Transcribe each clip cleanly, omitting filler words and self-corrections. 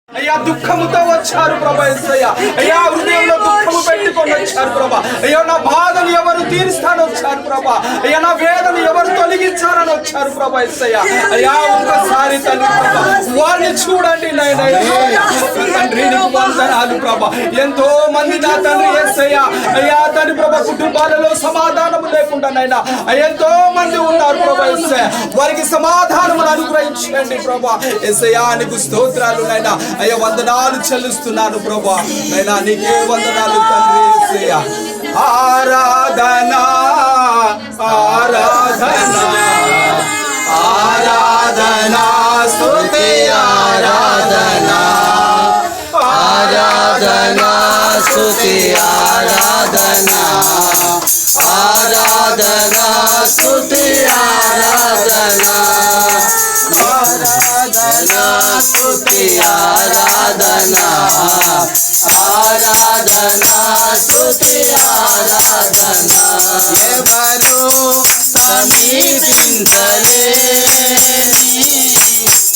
అయ్యా దుఃఖముతో వచ్చారు ప్రభా యేసయ్యా. అయ్యా హృదయంలో దుఃఖము పెట్టుకొని వచ్చారు ప్రభా. అయ్యా నా బాధలు ఎవరు తీరుస్తాను వచ్చారు ప్రభా. అయ్యా నా వేదన ఎవరు తొలగించారని వచ్చారు ప్రభా యేసయ్యా. అయ్యా ఒక్కసారి తండ్రి ప్రభా వారిని చూడండి నాయన. తండ్రి నీకు వందనాలు ప్రభా. ఎంతో మంది నా తండ్రి యేసయ్యా అయ్యా తండ్రి ప్రభా కుటుంబాలలో సమాధానం లేకుండా నాయన ఎంతో మంది ఉన్నారు ప్రభా యేసయ్యా. వారికి సమాధానమును అనుగ్రహించండి ప్రభా యేసయ్యా. నీకు స్తోత్రాలు నాయన. అయ్యా వందనాలు చెల్లిస్తున్నాను ప్రభా నైనా నీకే వందనాలు తండ్రి యేసయ్యా. ఆరాధన ఆరాధన ఆరాధన స్తుతి ఆరాధన ఆరాధన స్తుతి ఆరాధన ఆరాధన స్తుతి ఆరాధన ఆరాధన స్తుతి ఆరాధన ఆరాధన స్తుతి ఆరాధన ఎవరు సమీపించలేని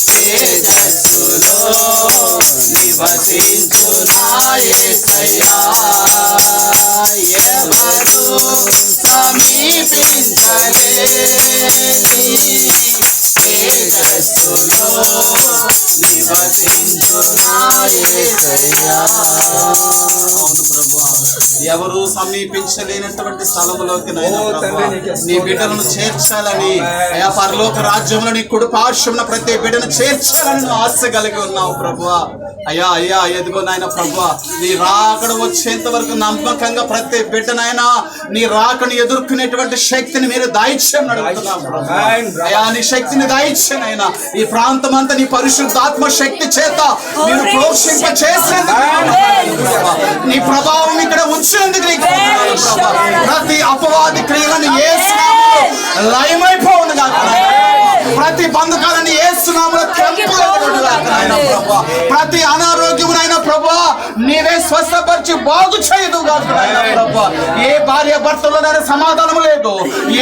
తేజస్సులో నివసించు నా యేసయ్యా. ఎవరు సమీపించలేని తేజస్సులో నివసించు నా యేసయ్యా. అవును ప్రభువా, ఎవరు సమీపించలేనటువంటి స్థలములోకి నీ బిడ్డలను చేర్చాలని అయా పరలోక రాజ్యంలో నీ కుడి పార్శ్వమున ప్రతి బిడ్డను చేర్చాలని ఆశ కలిగి ఉన్నావు ప్రభువా. అయ్యా అయ్యా ఎదుగో నాయన ప్రభువా, నీ రాకడ వచ్చేంత వరకు నమ్మకంగా ప్రతి బిడ్డనైనా నీ రాకను ఎదుర్కొనేటువంటి శక్తిని మీరు దాయిత్యం అడుగుతున్నాం అయ్యా. నీ శక్తిని దాయిత్యనైనా ఈ ప్రాంతం అంతా నీ పరిశుద్ధాత్మ శక్తి చేత మీరు ప్రోక్షింప చేసినందుకు నీ ప్రభావం ఇక్కడ ఉంచినందుకు నీకు ప్రతి అపవాది క్రియలను యేసునామములో లయమైపోవును గాక. ప్రతి బంధకాలను యేసునామములో తెంపుకొనును గాక నాయన ప్రభువా. ప్రతి అనారోగ్యమునైన ప్రభువా నీవే స్వస్థపరిచి బాగు చేయదు గాక నాయన ప్రభువా. ఏ భార్య భర్తలోనైనా సమాధానం లేదు,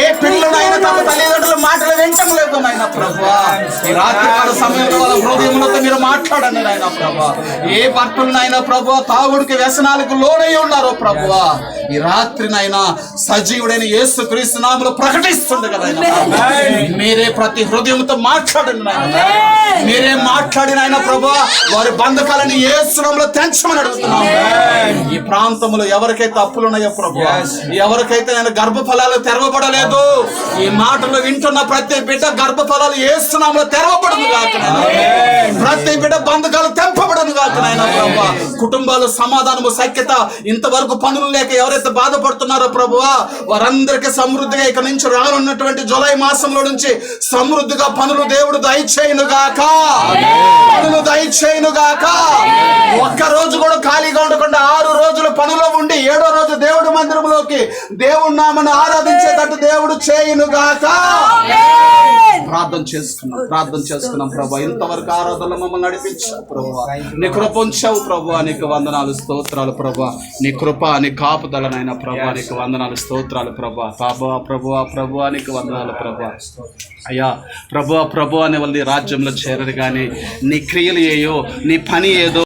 ఏ పిల్లలైనా తమ తల్లిదండ్రుల మాటలు వింటం లేదు నాయన ప్రభువా. ఈ రాత్రికాల సమయంలో వాళ్ళ హృదయములతో మీరు మాట్లాడండి నాయన ప్రభువా. ఏ భర్తలనైనా ప్రభువా తాగుడికి వ్యసనాలకు లోనై ఉన్నారో ప్రభువా ఈ రాత్రినైనా సజీవుడైన యేసు క్రీస్తు నామములో ప్రకటిస్తుండగా నాయన మీరే ప్రతి హృదయంతో మాట్లాడండి నాయన. మీరే మాట్లాడిన ఆయన ప్రభువా వారి బంధకాలను యేసు నామములో తెంచమని అడుగుతున్నాం. ఈ ప్రాంతంలో ఎవరికైతే అప్పులు ఉన్నాయో ప్రభువా, ఎవరికైతే నేను గర్భఫలాలు తెరవబడలేదు, ఈ మాటలు వింటున్న ప్రతి బిడ్డ గర్భఫలాలు యేసు నామములో తెరవబడును గాక. ప్రతి బిడ్డ బంధకాలు తెంపబడును గాక నాయన ప్రభువా. కుటుంబాలు సమాధానము సఖ్యత ఇంతవరకు పనులు లేక ఎవరైతే బాధపడుతున్నారో ప్రభువా వారందరికీ సమృద్ధిగా ఇక నుంచి రానున్నటువంటి జూలై మాసంలో నుంచి సమృద్ధిగా పనులు దేవుడు దయచేయును గాక. పనులు దయచేయును గాక. ఒక్క రోజు కూడా ఖాళీగా ఉండకుండా 6 రోజులు పనులో ఉండి 7వ రోజు దేవుడి మందిరంలోకి దేవుడి నామమును ఆరాధించేటట్టు దేవుడు చేయును గాక. ప్రార్థన చేసుకున్నాం ప్రభా. ఇంతవరకు ఆరాధనలో మమ్మల్ని నడిపించావు ప్రభా. నీ కృప ఉంచావు ప్రభా. నీకు వందనాలు స్తోత్రాలు ప్రభా. నీ కృప నీ కాపుదలనైనా ప్రభా నీకు వందనాలు స్తోత్రాలు ప్రభా. ప్రభువా నీకు వందనాలు ప్రభా. అయ్యా ప్రభువా అనే వాళ్ళ రాజ్యంలో చేరరు కానీ నీ క్రియలు ఏయో నీ పని ఏదో